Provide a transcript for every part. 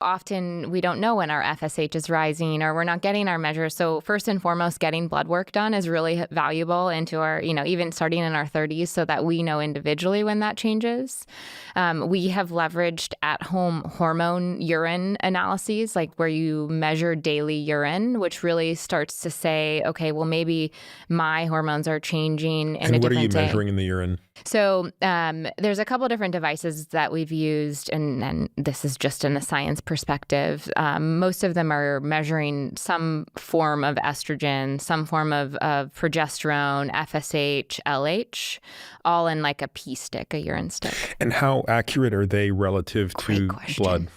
Often we don't know when our FSH is rising or we're not getting our measures. So first and foremost, getting blood work done is really valuable into our, even starting in our 30s so that we know individually when that changes. We have leveraged at-home hormone urine analyses, like where you measure daily urine, which really starts to say, okay, well, maybe my hormones are changing in a different day. And what are you measuring in the urine? So there's a couple different devices that we've used, and this is just in a science perspective. Most of them are measuring some form of estrogen, some form of progesterone, FSH, LH, all in like a pee stick, a urine stick. And how accurate are they relative to blood?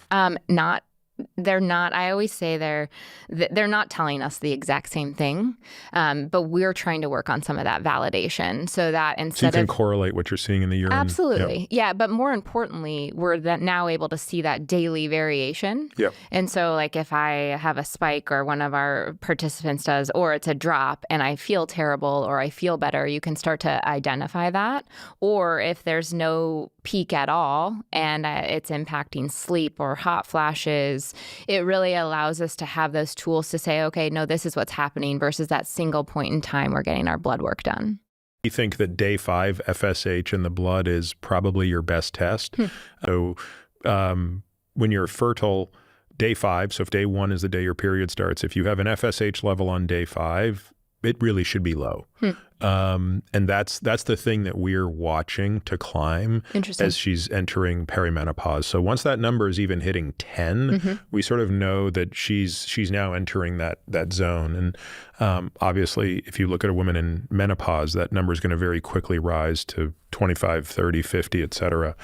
They're not. I always say they're not telling us the exact same thing, but we're trying to work on some of that validation so that instead of... So you can correlate what you're seeing in the urine. Absolutely. Yeah. But more importantly, we're now able to see that daily variation. Yep. And so like if I have a spike or one of our participants does, or it's a drop and I feel terrible or I feel better, you can start to identify that. Or if there's no peak at all and it's impacting sleep or hot flashes, it really allows us to have those tools to say, okay, no, this is what's happening versus that single point in time we're getting our blood work done. You think that day 5 FSH in the blood is probably your best test? So when you're fertile, day 5, so if day 1 is the day your period starts, if you have an FSH level on day 5, it really should be low. And that's the thing that we're watching to climb as she's entering perimenopause. So once that number is even hitting 10, we sort of know that she's now entering that zone. And obviously, if you look at a woman in menopause, that number is going to very quickly rise to 25, 30, 50, et cetera.